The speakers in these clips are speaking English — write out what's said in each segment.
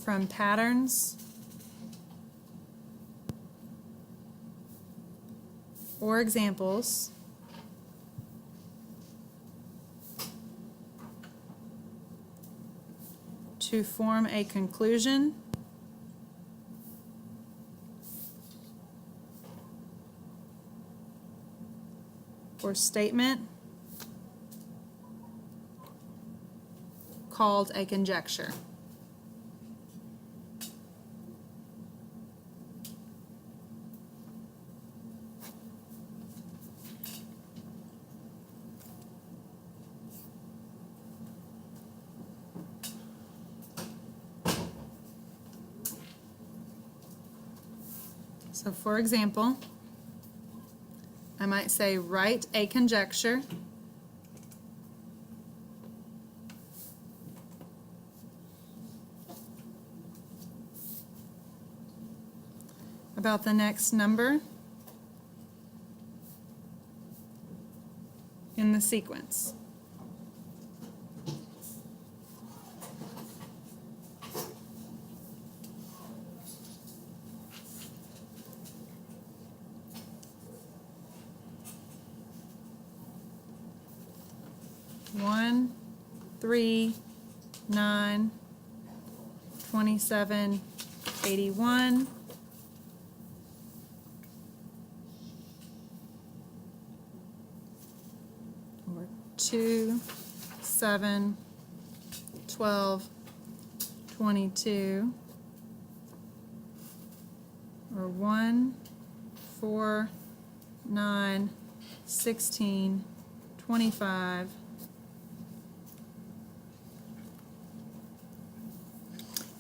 from patterns or examples to form a conclusion or statement called a conjecture. So for example, I might say write a conjecture about the next number in the sequence. One, 3, 9, 27, 81. Or 2, 7, 12, 22. Or 1, 4, 9, 16, 25.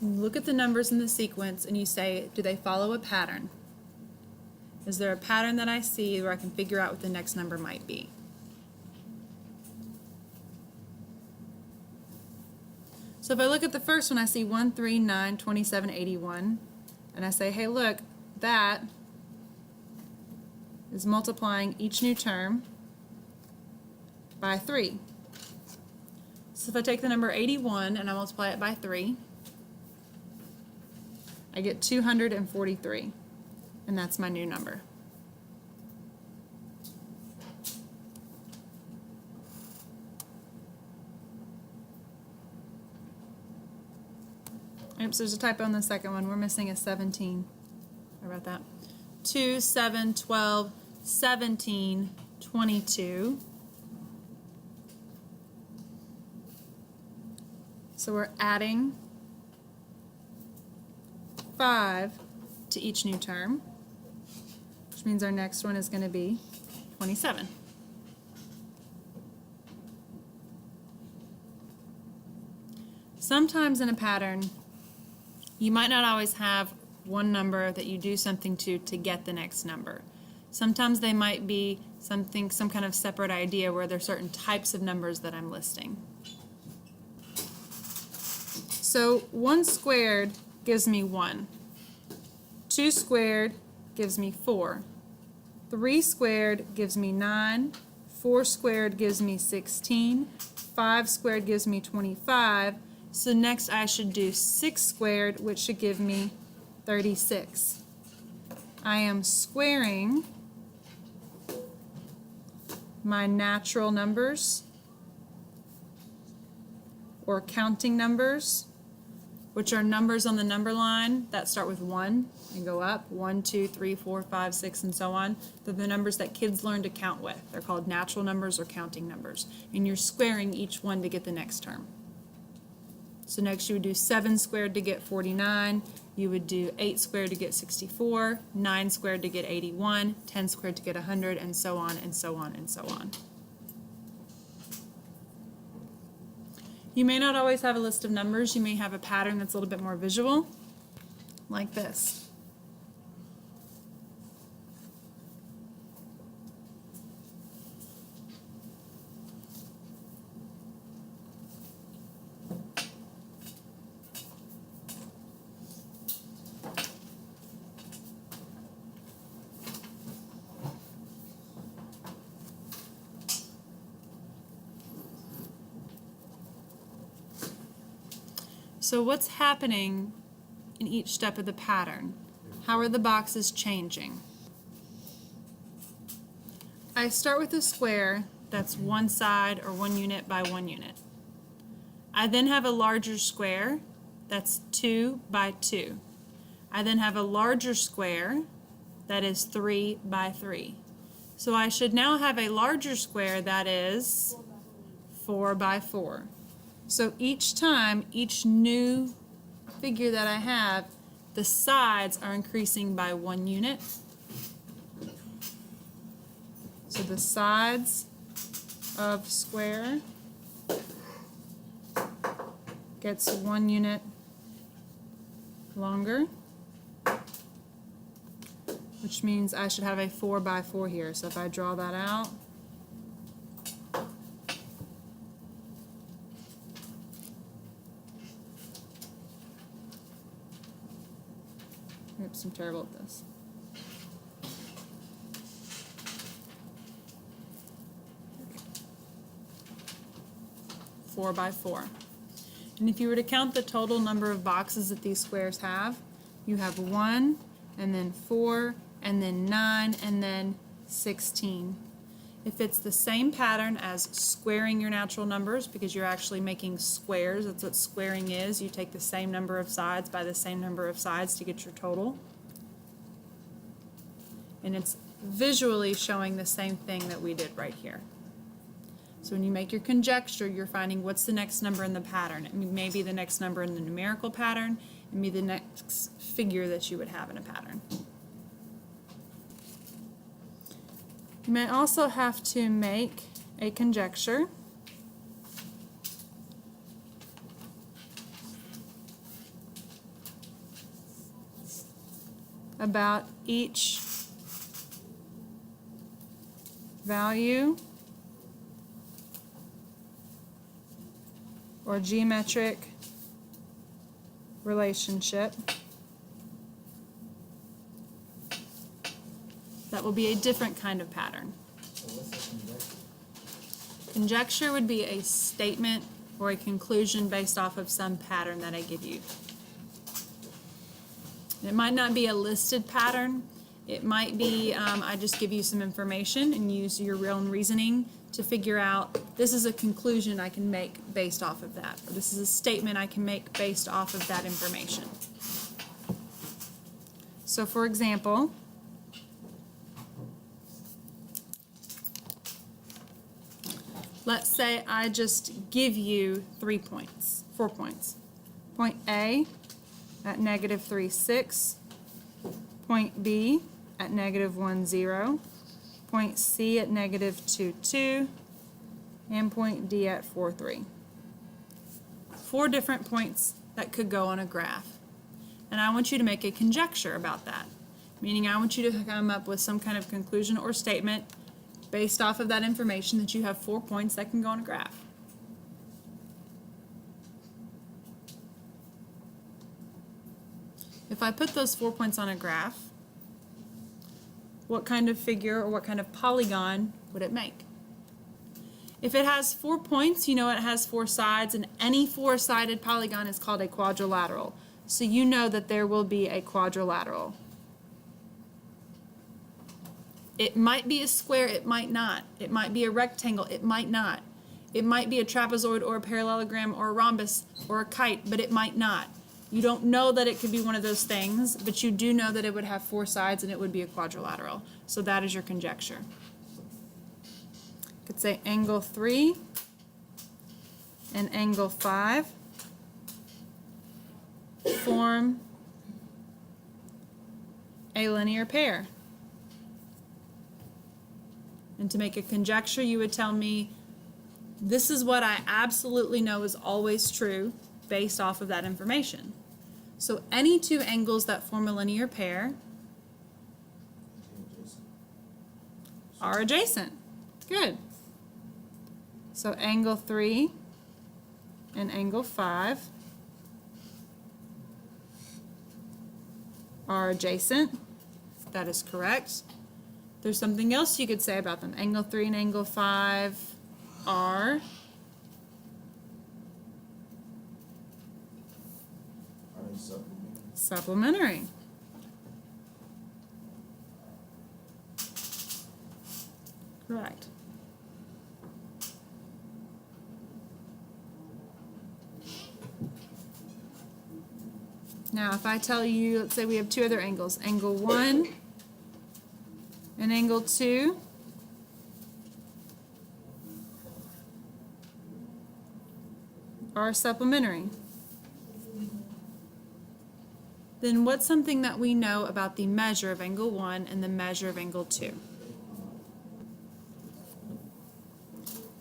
You look at the numbers in the sequence and you say, do they follow a pattern? Is there a pattern that I see where I can figure out what the next number might be? So if I look at the first one, I see 1, 3, 9, 27, 81. And I say, hey, look, that is multiplying each new term by 3. So if I take the number 81 and I multiply it by 3, I get 243, and that's my new number. Oops, there's a typo on the second one. We're missing a 17. Sorry about that. 2, 7, 12, 17, 22. So we're adding 5 to each new term, which means our next one is going to be 27. Sometimes in a pattern, you might not always have one number that you do something to get the next number. Sometimes they might be some kind of separate idea where there are certain types of numbers that I'm listing. So 1 squared gives me 1. 2 squared gives me 4. 3 squared gives me 9. 4 squared gives me 16. 5 squared gives me 25. So next I should do 6 squared, which should give me 36. I am squaring my natural numbers or counting numbers, which are numbers on the number line that start with 1 and go up. 1, 2, 3, 4, 5, 6, and so on. They're the numbers that kids learn to count with. They're called natural numbers or counting numbers. And you're squaring each one to get the next term. So next you would do 7 squared to get 49. You would do 8 squared to get 64, 9 squared to get 81, 10 squared to get 100, and so on and so on and so on. You may not always have a list of numbers. You may have a pattern that's a little bit more visual, like this. So what's happening in each step of the pattern? How are the boxes changing? I start with a square that's one side or 1 unit by 1 unit. I then have a larger square that's 2 by 2. I then have a larger square that is 3 by 3. So I should now have a larger square that is 4 by 4. So each time, each new figure that I have, the sides are increasing by 1 unit. So the sides of square gets 1 unit longer, which means I should have a 4 by 4 here. So if I draw that out, oops, I'm terrible at this. Okay. 4 by 4. And if you were to count the total number of boxes that these squares have, you have 1, and then 4, and then 9, and then 16. If it's the same pattern as squaring your natural numbers, because you're actually making squares, that's what squaring is. You take the same number of sides by the same number of sides to get your total. And it's visually showing the same thing that we did right here. So when you make your conjecture, you're finding what's the next number in the pattern. It may be the next number in the numerical pattern, and be the next figure that you would have in a pattern. You may also have to make a conjecture about each value or geometric relationship that will be a different kind of pattern. So what's a conjecture? Conjecture would be a statement or a conclusion based off of some pattern that I give you. It might not be a listed pattern. It might be I just give you some information and use your own reasoning to figure out this is a conclusion I can make based off of that, or this is a statement I can make based off of that information. So for example, let's say I just give you 4 points. Point A at -3, 6. Point B at -1, 0. Point C at -2, 2. And point D at 4, 3. 4 different points that could go on a graph. And I want you to make a conjecture about that. Meaning I want you to come up with some kind of conclusion or statement based off of that information that you have 4 points that can go on a graph. If I put those 4 points on a graph, what kind of figure or what kind of polygon would it make? If it has 4 points, you know it has 4 sides, and any 4-sided polygon is called a quadrilateral. So you know that there will be a quadrilateral. It might be a square, it might not. It might be a rectangle, it might not. It might be a trapezoid or a parallelogram or a rhombus or a kite, but it might not. You don't know that it could be one of those things, but you do know that it would have 4 sides and it would be a quadrilateral. So that is your conjecture. You could say angle 3 and angle 5 form a linear pair. And to make a conjecture, you would tell me, this is what I absolutely know is always true based off of that information. So any 2 angles that form a linear pair are adjacent. Good. So angle 3 and angle 5 are adjacent. That is correct. There's something else you could say about them. Angle 3 and angle 5 are Supplementary. Correct. Now, if I tell you, let's say we have two other angles, angle 1 and angle 2. Are supplementary. Then what's something that we know about the measure of angle 1 and the measure of angle 2?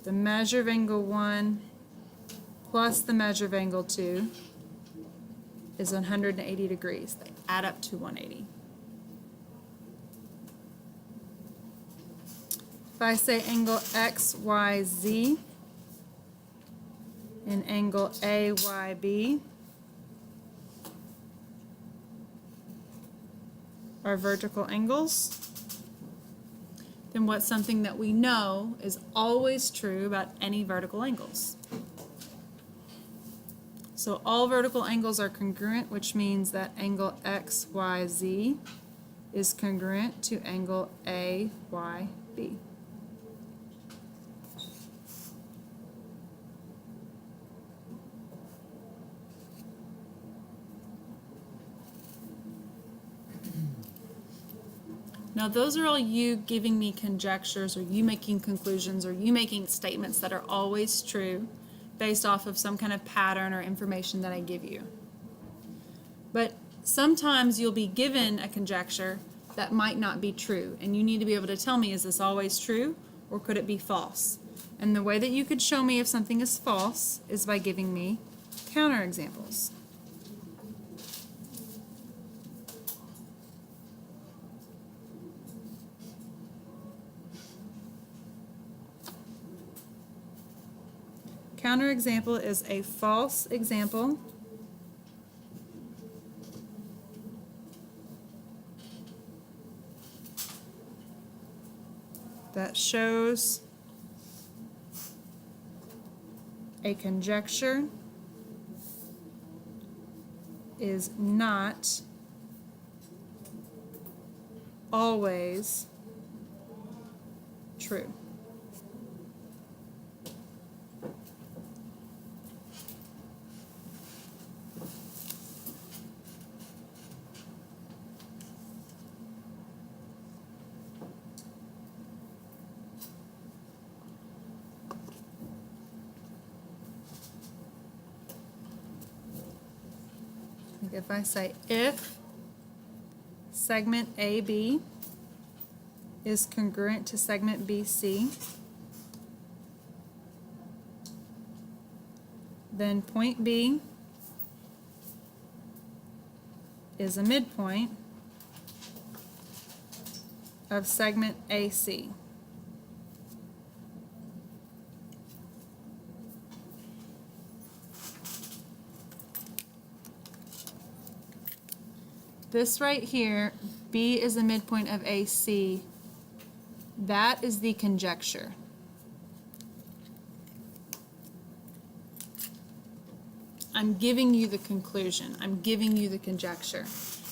The measure of angle 1 plus the measure of angle 2 is 180 degrees. They add up to 180. If I say angle XYZ and angle AYB are vertical angles, then what's something that we know is always true about any vertical angles? So all vertical angles are congruent, which means that angle XYZ is congruent to angle AYB. Now those are all you giving me conjectures, or you making conclusions, or you making statements that are always true based off of some kind of pattern or information that I give you. But sometimes you'll be given a conjecture that might not be true, and you need to be able to tell me, is this always true or could it be false? And the way that you could show me if something is false is by giving me counterexamples. Counterexample is a false example that shows a conjecture is not always true. If I say if segment AB is congruent to segment BC, then point B is a midpoint of segment AC. This right here, B is the midpoint of AC. That is the conjecture. I'm giving you the conclusion. I'm giving you the conjecture.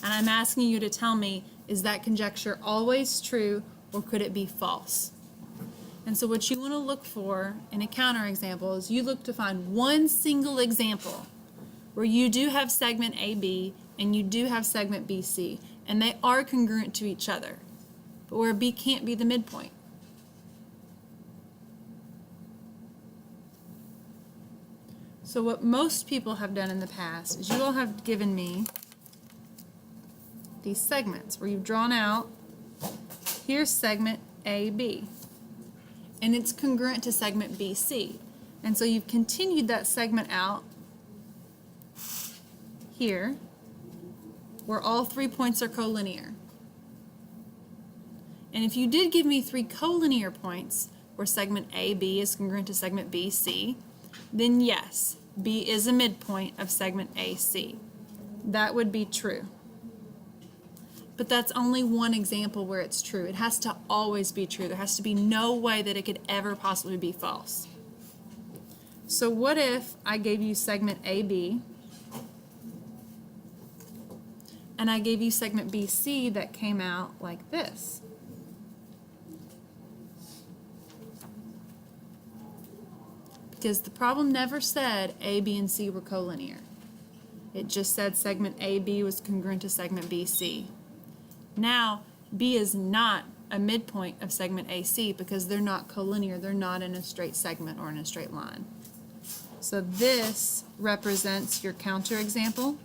And I'm asking you to tell me, is that conjecture always true or could it be false? And so what you want to look for in a counterexample is you look to find one single example where you do have segment AB and you do have segment BC, and they are congruent to each other, but where B can't be the midpoint. So what most people have done in the past is you all have given me these segments where you've drawn out, here's segment AB, and it's congruent to segment BC. And so you've continued that segment out here, where all 3 points are collinear. And if you did give me 3 collinear points where segment AB is congruent to segment BC, then yes, B is a midpoint of segment AC. That would be true. But that's only one example where it's true. It has to always be true. There has to be no way that it could ever possibly be false. So what if I gave you segment AB and I gave you segment BC that came out like this. Because the problem never said A, B, and C were collinear. It just said segment AB was congruent to segment BC. Now, B is not a midpoint of segment AC because they're not collinear. They're not in a straight segment or in a straight line. So this represents your counterexample,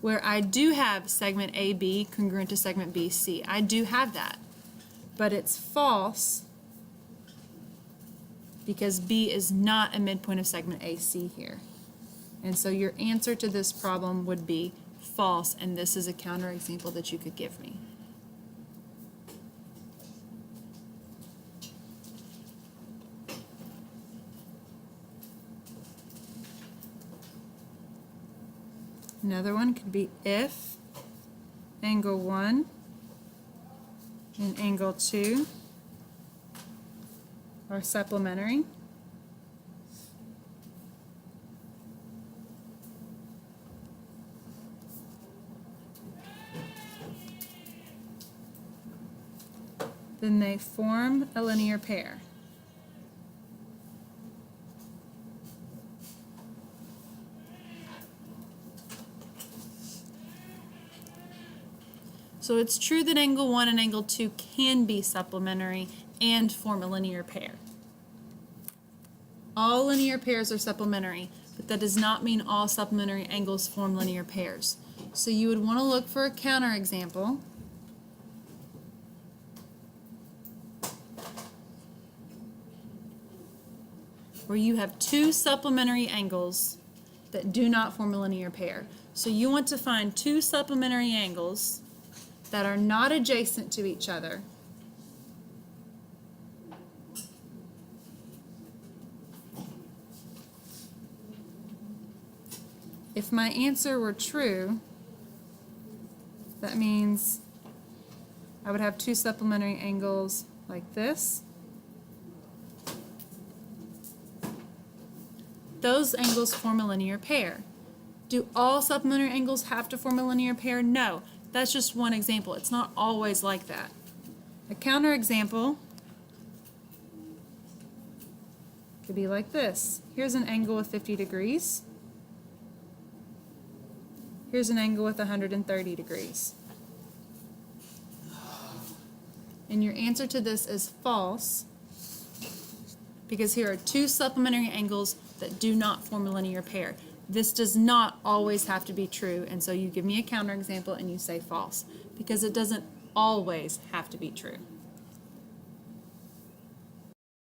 where I do have segment AB congruent to segment BC. I do have that, but it's false because B is not a midpoint of segment AC here. And so your answer to this problem would be false, and this is a counterexample that you could give me. Another one could be if angle 1 and angle 2 are supplementary, then they form a linear pair. So it's true that angle 1 and angle 2 can be supplementary and form a linear pair. All linear pairs are supplementary, but that does not mean all supplementary angles form linear pairs. So you would want to look for a counterexample where you have two supplementary angles that do not form a linear pair. So you want to find two supplementary angles that are not adjacent to each other if my answer were true, that means I would have two supplementary angles like this. Those angles form a linear pair. Do all supplementary angles have to form a linear pair? No. That's just one example. It's not always like that. A counterexample could be like this. Here's an angle with 50 degrees. Here's an angle with 130 degrees. And your answer to this is false because here are two supplementary angles that do not form a linear pair. This does not always have to be true, and so you give me a counterexample and you say false because it doesn't always have to be true.